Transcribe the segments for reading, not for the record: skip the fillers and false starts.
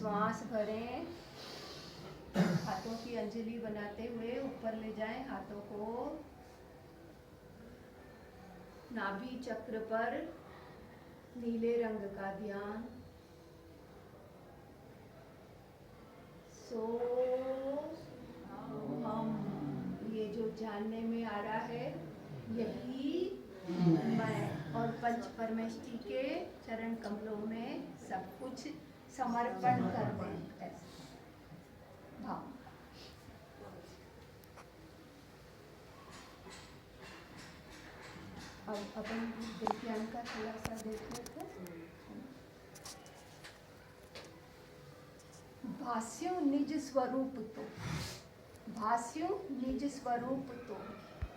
श्वास भरें, हाथों की अंजलि बनाते हुए ऊपर ले जाएं हाथों को, नाभि चक्र पर नीले रंग का ध्यान। सो हम, ये जो जानने में आ रहा है यही मैं, और पंच परमेष्टि के चरण कमलों में सब कुछ समर्पण कर दें, ऐसा भाव। अब अपन विज्ञान का थोड़ा सा देख लेते हैं। भाष्यो निज स्वरूप तो, भाष्यो निज स्वरूप तो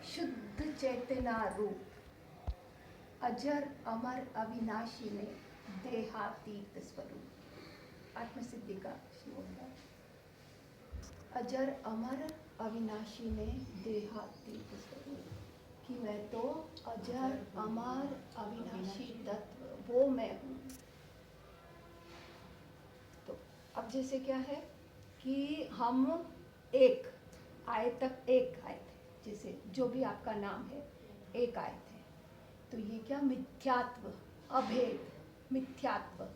शुद्ध चेतना रूप, अजर अमर अविनाशी ने देहातीत स्वरूप। आत्मसिद्धि का श्लोक है। अजर अमर अविनाशी ने देहातीत स्वरूप, कि मैं तो अजर अमर अविनाशी तत्व वो मैं हूँ। तो अब जैसे क्या है कि हम एक आए तक एक आए थे, जैसे जो भी आपका नाम है एक आए थे, तो ये क्या मिथ्यात्व, अभेद, मिथ्यात्व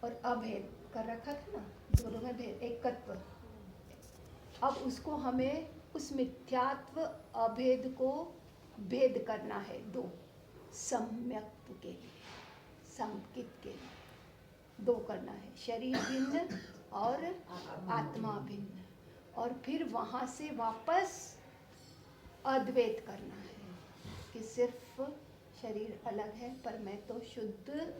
और अभेद कर रखा था ना, दोनों में भेद, एकत्व। अब उसको हमें उस मिथ्यात्व अभेद को भेद करना है दो, सम्यक्त्व के लिए, संकित के लिए दो करना है, शरीर भिन्न और आत्मा भिन्न, और फिर वहाँ से वापस अद्वैत करना है कि सिर्फ शरीर अलग है पर मैं तो शुद्ध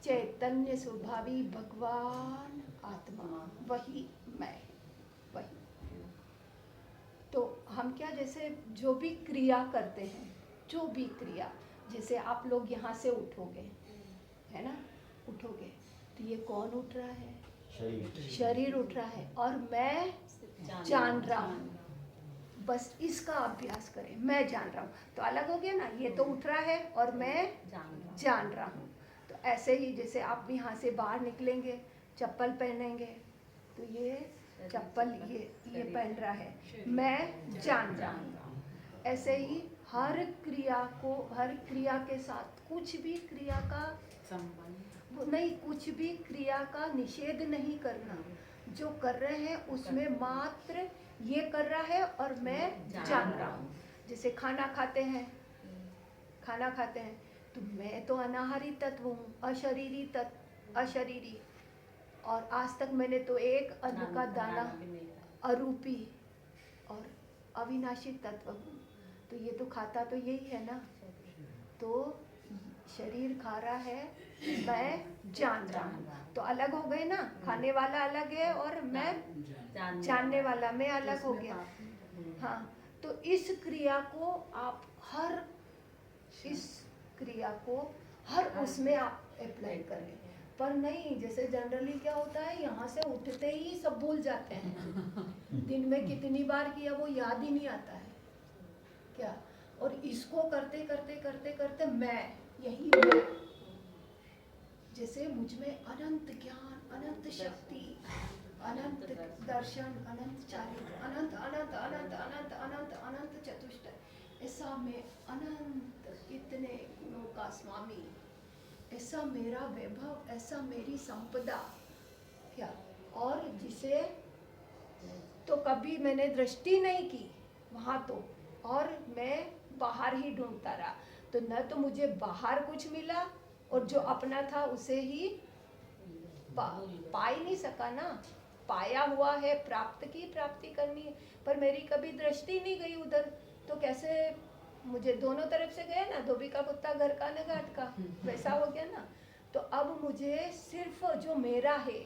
चैतन्य स्वभावी भगवान आत्मा, वही मैं, वही। तो हम क्या, जैसे जो भी क्रिया करते हैं, जो भी क्रिया, जैसे आप लोग यहाँ से उठोगे, है ना, उठोगे तो ये कौन उठ रहा है? शरीर उठ रहा है, और मैं जान रहा हूँ, बस इसका अभ्यास करें, मैं जान रहा हूँ, तो अलग हो गया ना, ये तो उठ रहा है और मैं जान रहा हूँ। तो ऐसे ही जैसे आप यहाँ से बाहर निकलेंगे, चप्पल पहनेंगे, तो ये चप्पल ये पहन रहा है, मैं जान रहा हूँ। ऐसे ही हर क्रिया को, हर क्रिया के साथ कुछ भी क्रिया का नहीं, कुछ भी क्रिया का निषेध नहीं करना, जो कर रहे हैं उसमें मात्र ये कर रहा है और मैं जान रहा हूँ। जैसे खाना खाते हैं, खाना खाते हैं तो मैं तो अनाहारी तत्व हूँ, अशरीरी तत्व, अशरीरी, और आज तक मैंने तो एक अन्न का दाना, अरूपी और अविनाशी तत्व हूँ, तो ये तो खाता तो यही है ना। तो शरीर खा रहा है, मैं जान रहा हूँ, तो अलग हो गए ना, खाने वाला अलग है और मैं जानने वाला, मैं अलग हो गया। हाँ, तो इस क्रिया को आप इस क्रिया को हर उसमें आप अप्लाई करें, पर नहीं, जैसे जनरली क्या होता है, यहाँ से उठते ही सब भूल जाते हैं, दिन में कितनी बार किया वो याद ही नहीं आता है क्या, और इसको करते करते करते करते मैं, यही मैं, जैसे मुझ में अनंत ज्ञान, अनंत शक्ति, अनंत दर्शन, अनंत चारित्र, अनंत अनंत अनंत अनंत अनंत अनंत चतुष्टय, ऐसा मैं अनंत इतने गुणों का स्वामी, ऐसा मेरा वैभव, ऐसा मेरी संपदा क्या, और जिसे तो कभी मैंने दृष्टि नहीं की वहाँ तो, और मैं बाहर ही ढूंढता रहा, तो न तो मुझे बाहर कुछ मिला, और जो अपना था उसे ही पा ही नहीं सका ना, पाया हुआ है, प्राप्त की प्राप्ति करनी है, पर मेरी कभी दृष्टि नहीं गई उधर, तो कैसे, मुझे दोनों तरफ से गया ना, धोबी का कुत्ता घर का न घाट का, वैसा हो गया ना। तो अब मुझे सिर्फ जो मेरा है,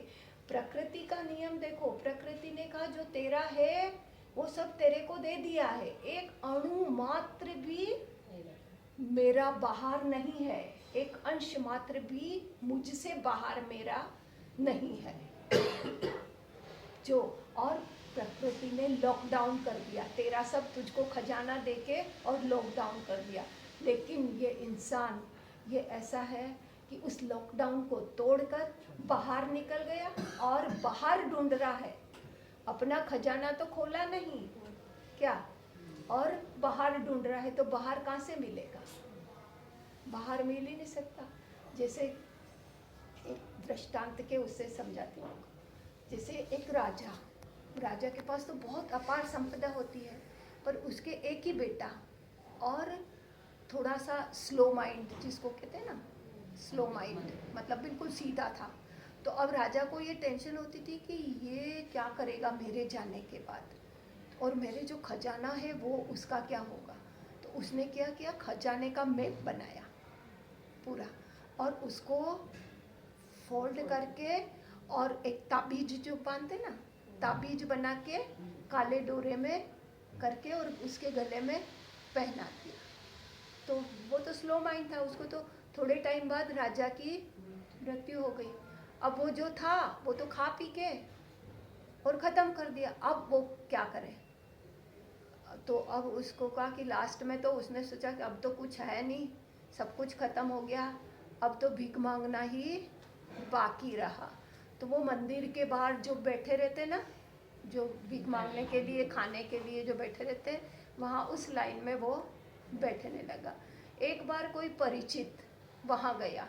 प्रकृति का नियम देखो, प्रकृति ने कहा जो तेरा है वो सब तेरे को दे दिया है, एक अणु मात्र भी मेरा बाहर नहीं है, एक अंश मात्र भी मुझसे बाहर मेरा नहीं है। जो, और प्रकृति ने लॉकडाउन कर दिया, तेरा सब तुझको खजाना देके और लॉकडाउन कर दिया, लेकिन ये इंसान ये ऐसा है कि उस लॉकडाउन को तोड़कर बाहर निकल गया और बाहर ढूंढ रहा है। अपना खजाना तो खोला नहीं क्या, और बाहर ढूंढ रहा है, तो बाहर कहाँ से मिलेगा? बाहर मिल ही नहीं सकता। जैसे एक दृष्टांत के उससे समझाती हूँ। जैसे एक राजा के पास तो बहुत अपार संपदा होती है, पर उसके एक ही बेटा और थोड़ा सा स्लो माइंड, जिसको कहते हैं ना स्लो माइंड, मतलब बिल्कुल सीधा था। तो अब राजा को ये टेंशन होती थी कि ये क्या करेगा मेरे जाने के बाद, और मेरे जो खजाना है वो उसका क्या होगा। तो उसने क्या किया, खजाने का मैप बनाया पूरा, और उसको फोल्ड करके और एक ताबीज जो बांधते ना, ताबीज बना के काले डोरे में करके और उसके गले में पहना दिया। तो वो तो स्लो माइंड था, उसको तो थोड़े टाइम बाद राजा की मृत्यु हो गई। अब वो जो था वो तो खा पी के और ख़त्म कर दिया। अब वो क्या करे? तो अब उसको कहा कि लास्ट में तो उसने सोचा कि अब तो कुछ है नहीं, सब कुछ ख़त्म हो गया, अब तो भीख मांगना ही बाकी रहा। तो वो मंदिर के बाहर जो बैठे रहते ना, जो भीख मांगने के लिए, खाने के लिए जो बैठे रहते, वहाँ उस लाइन में वो बैठने लगा। एक बार कोई परिचित वहाँ गया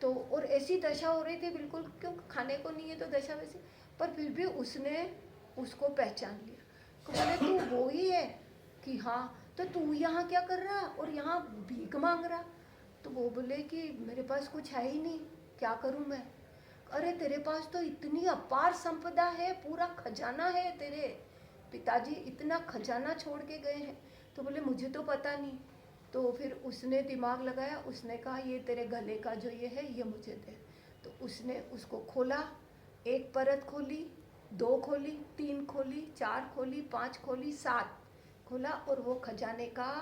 तो, और ऐसी दशा हो रही थी बिल्कुल, क्यों खाने को नहीं है तो दशा वैसी, पर फिर भी उसने उसको पहचान लिया। तो बोले तू वो ही है? कि हाँ। तो तू यहाँ क्या कर रहा और यहाँ भीख मांग रहा? तो वो बोले कि मेरे पास कुछ है ही नहीं, क्या करूँ मैं? अरे तेरे पास तो इतनी अपार संपदा है, पूरा खजाना है, तेरे पिताजी इतना खजाना छोड़ के गए हैं। तो बोले मुझे तो पता नहीं। तो फिर उसने दिमाग लगाया, उसने कहा ये तेरे गले का जो ये है ये मुझे दे। तो उसने उसको खोला, एक परत खोली, 2 खोली, 3 खोली, 4 खोली, 5 खोली, 7 खोला, और वो खजाने का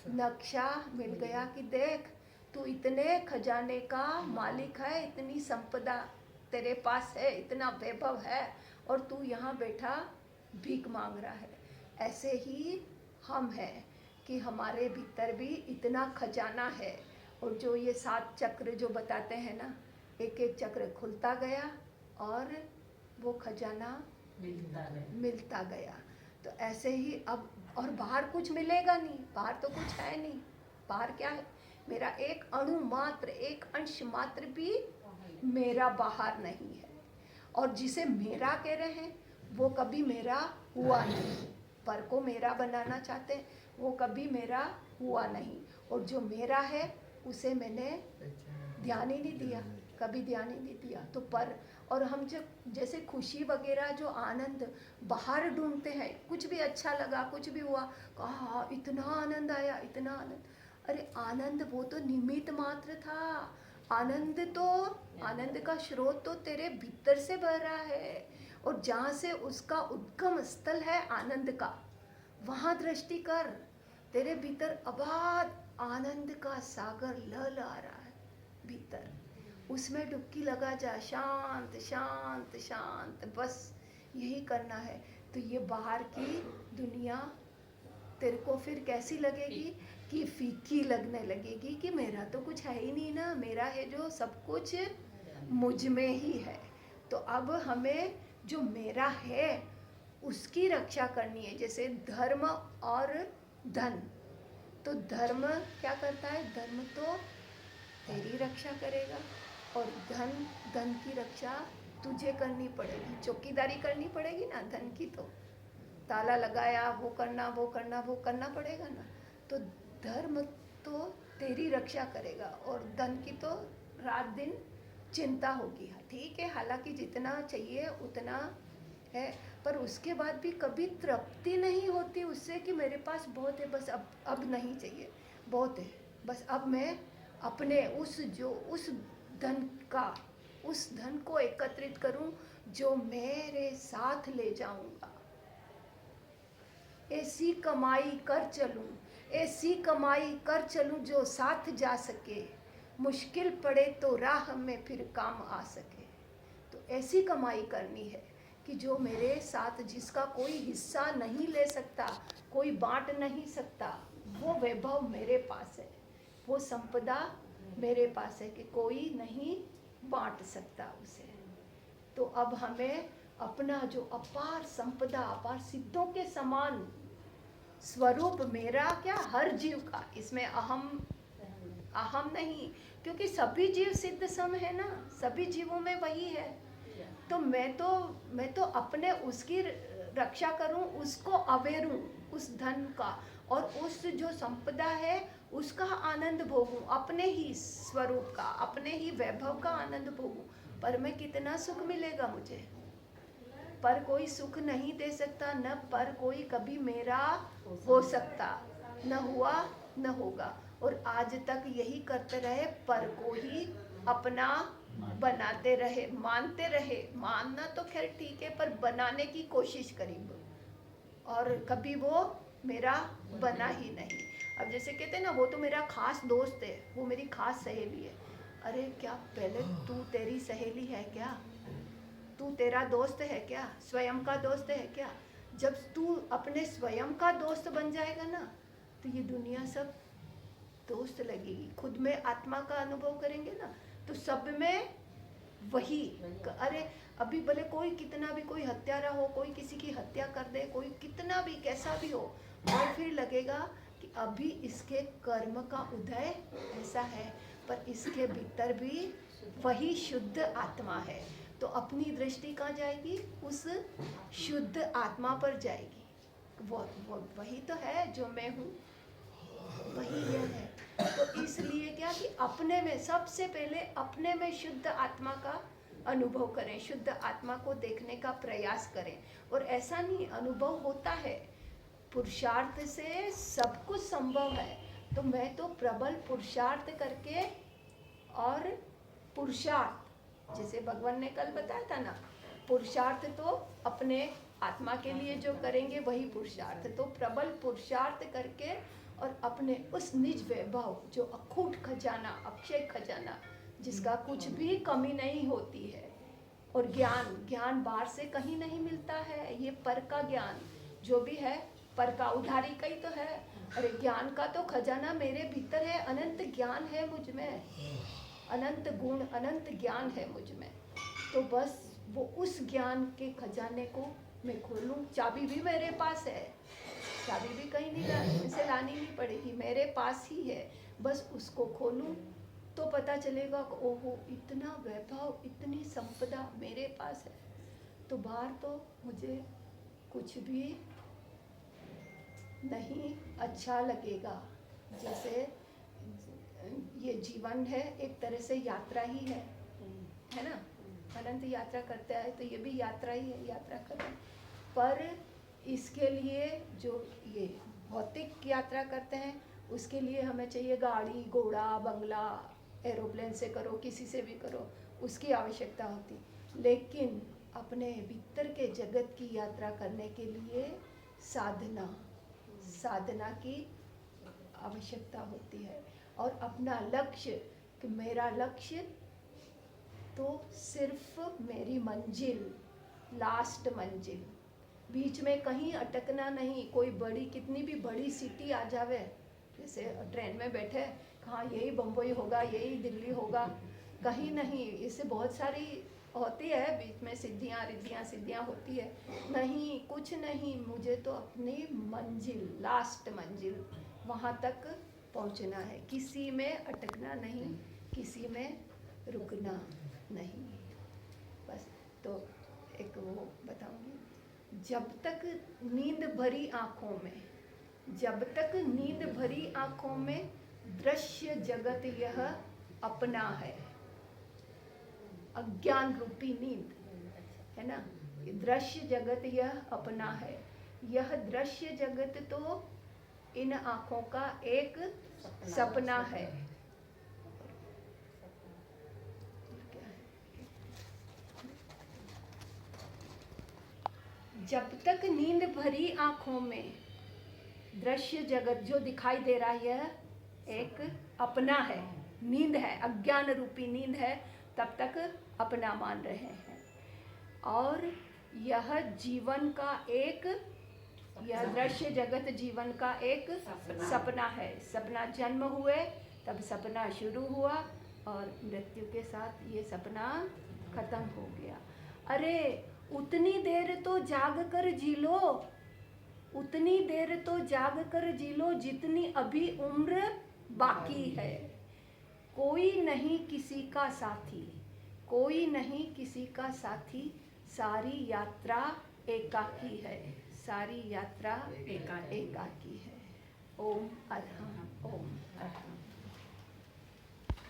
नक्शा मिल गया कि देख तू इतने खजाने का मालिक है, इतनी संपदा तेरे पास है, इतना वैभव है, और तू यहाँ बैठा भीख मांग रहा है। ऐसे ही हम हैं कि हमारे भीतर भी इतना खजाना है, और जो ये 7 चक्र जो बताते हैं ना, एक एक चक्र खुलता गया और वो खजाना मिलता गया। तो ऐसे ही अब, और बाहर कुछ मिलेगा नहीं, बाहर तो कुछ है नहीं। बाहर क्या है? मेरा एक अणु मात्र, एक अंश मात्र भी मेरा बाहर नहीं है। और जिसे मेरा कह रहे हैं वो कभी मेरा हुआ नहीं, पर को मेरा बनाना चाहते हैं, वो कभी मेरा हुआ नहीं। और जो मेरा है उसे मैंने ध्यान ही नहीं दिया, कभी ध्यान ही नहीं दिया। तो पर, और हम जब जैसे खुशी वगैरह जो आनंद बाहर ढूंढते हैं, कुछ भी अच्छा लगा, कुछ भी हुआ, कहा इतना आनंद आया, इतना आनंद। अरे आनंद वो तो निमित्त मात्र था। आनंद का स्रोत तो तेरे भीतर से बह रहा है, और जहाँ से उसका उद्गम स्थल है आनंद का, वहाँ दृष्टि कर। तेरे भीतर अबाध आनंद का सागर लहला रहा है भीतर, उसमें डुबकी लगा जा, शांत शांत शांत, बस यही करना है। तो ये बाहर की दुनिया तेरे को फिर कैसी लगेगी? कि फीकी लगने लगेगी, कि मेरा तो कुछ है ही नहीं ना, मेरा है जो सब कुछ मुझ में ही है। तो अब हमें जो मेरा है उसकी रक्षा करनी है। जैसे धर्म और धन, तो धर्म क्या करता है? धर्म तो तेरी रक्षा करेगा, और धन की रक्षा तुझे करनी पड़ेगी, चौकीदारी करनी पड़ेगी ना धन की। तो ताला लगाया, वो करना पड़ेगा ना। तो धर्म तो तेरी रक्षा करेगा, और धन की तो रात दिन चिंता होगी। ठीक है, हालांकि जितना चाहिए उतना है, पर उसके बाद भी कभी तृप्ति नहीं होती उससे कि मेरे पास बहुत है, बस अब नहीं चाहिए, बहुत है, बस अब मैं अपने उस धन को एकत्रित करूं जो मेरे साथ ले जाऊंगा। ऐसी कमाई कर चलूं जो साथ जा सके, मुश्किल पड़े तो राह में फिर काम आ सके। तो ऐसी कमाई करनी है कि जो मेरे साथ, जिसका कोई हिस्सा नहीं ले सकता, कोई बांट नहीं सकता, वो वैभव मेरे पास है, वो संपदा मेरे पास है कि कोई नहीं बांट सकता उसे। तो अब हमें अपना जो अपार संपदा, अपार सिद्धों के समान स्वरूप मेरा क्या, हर जीव का, इसमें अहम नहीं, क्योंकि सभी जीव सिद्ध सम है ना, सभी जीवों में वही है। तो मैं तो अपने उसकी रक्षा करूं, उसको अवेरूं, उस धन का और उस जो संपदा है उसका आनंद भोगूं, अपने ही स्वरूप का, अपने ही वैभव का आनंद भोगूं। पर मैं कितना सुख मिलेगा मुझे, पर कोई सुख नहीं दे सकता, न पर कोई कभी मेरा हो सकता, न हुआ न होगा। और आज तक यही करते रहे, पर को ही अपना बनाते रहे, मानते रहे। मानना तो खैर ठीक है, पर बनाने की कोशिश करी, और कभी वो मेरा बना ही नहीं। अब जैसे कहते हैं ना, वो तो मेरा खास दोस्त है, वो मेरी खास सहेली है। अरे क्या पहले तू तेरी सहेली है क्या? तू तेरा दोस्त है क्या? स्वयं का दोस्त है क्या? जब तू अपने स्वयं का दोस्त बन जाएगा ना, तो ये दुनिया सब दोस्त लगेगी। खुद में आत्मा का अनुभव करेंगे ना, तो सब में वही। अरे अभी भले कोई कितना भी, कोई हत्यारा हो, कोई किसी की हत्या कर दे, कोई कितना भी कैसा भी हो, और फिर लगेगा कि अभी इसके कर्म का उदय ऐसा है, पर इसके भीतर भी वही शुद्ध आत्मा है। तो अपनी दृष्टि कहाँ जाएगी? उस शुद्ध आत्मा पर जाएगी। वो वही तो है जो मैं हूँ, वही यह है। तो इसलिए क्या कि अपने में, सबसे पहले अपने में शुद्ध आत्मा का अनुभव करें, शुद्ध आत्मा को देखने का प्रयास करें। और ऐसा नहीं, अनुभव होता है, पुरुषार्थ से सब कुछ संभव है। तो मैं तो प्रबल पुरुषार्थ करके, और पुरुषार्थ जैसे भगवान ने कल बताया था ना, पुरुषार्थ तो अपने आत्मा के लिए जो करेंगे वही पुरुषार्थ। तो प्रबल पुरुषार्थ करके और अपने उस निज वैभव, जो अखूट खजाना, अक्षय खजाना, जिसका कुछ भी कमी नहीं होती है। और ज्ञान बाहर से कहीं नहीं मिलता है, ये पर का ज्ञान जो भी है, पर का उधारी का ही तो है। अरे ज्ञान का तो खजाना मेरे भीतर है, अनंत ज्ञान है मुझ में, अनंत गुण, अनंत ज्ञान है मुझ में। तो बस वो उस ज्ञान के खजाने को मैं खोलूं। चाबी भी मेरे पास है, चाबी भी कहीं नहीं से लानी नहीं पड़ेगी, मेरे पास ही है। बस उसको खोलूं तो पता चलेगा कि ओहो, इतना वैभव, इतनी संपदा मेरे पास है। तो बाहर तो मुझे कुछ भी नहीं अच्छा लगेगा। जैसे ये जीवन है, एक तरह से यात्रा ही है ना? अनंत यात्रा करते हैं, तो ये भी यात्रा ही है, यात्रा करें। पर इसके लिए जो ये भौतिक यात्रा करते हैं, उसके लिए हमें चाहिए गाड़ी, घोड़ा, बंगला, एरोप्लेन से करो, किसी से भी करो, उसकी आवश्यकता होती। लेकिन अपने भीतर के जगत की यात्रा करने के लिए साधना की आवश्यकता होती है। और अपना लक्ष्य, कि मेरा लक्ष्य तो सिर्फ मेरी मंजिल, लास्ट मंजिल, बीच में कहीं अटकना नहीं। कोई बड़ी, कितनी भी बड़ी सिटी आ जावे, जैसे ट्रेन में बैठे, हाँ यही बम्बई होगा, यही दिल्ली होगा, कहीं नहीं। इससे बहुत सारी होती है बीच में, सिद्धियाँ होती है। नहीं, कुछ नहीं, मुझे तो अपनी मंजिल, लास्ट मंजिल, वहाँ तक पहुँचना है। किसी में अटकना नहीं, किसी में रुकना नहीं। बस तो एक वो बताऊंगी, जब तक नींद भरी आँखों में, जब तक नींद भरी आँखों में दृश्य जगत यह अपना है, अज्ञान रूपी नींद है ना, दृश्य जगत यह अपना है। यह दृश्य जगत तो इन आँखों का एक सपना है। जब तक नींद भरी आँखों में दृश्य जगत जो दिखाई दे रहा है, यह एक अपना है, नींद है, अज्ञान रूपी नींद है, तब तक अपना मान रहे हैं। और यह जीवन का एक, यह दृश्य जगत जीवन का एक सपना है। सपना जन्म हुए तब सपना शुरू हुआ और मृत्यु के साथ ये सपना खत्म हो गया। अरे उतनी देर तो जाग कर जी लो, उतनी देर तो जाग कर जी लो जितनी अभी उम्र बाकी है। कोई नहीं किसी का साथी, कोई नहीं किसी का साथी, सारी यात्रा एकाकी है, सारी यात्रा एकाकी है। ओम अरहम, ओम अरहम।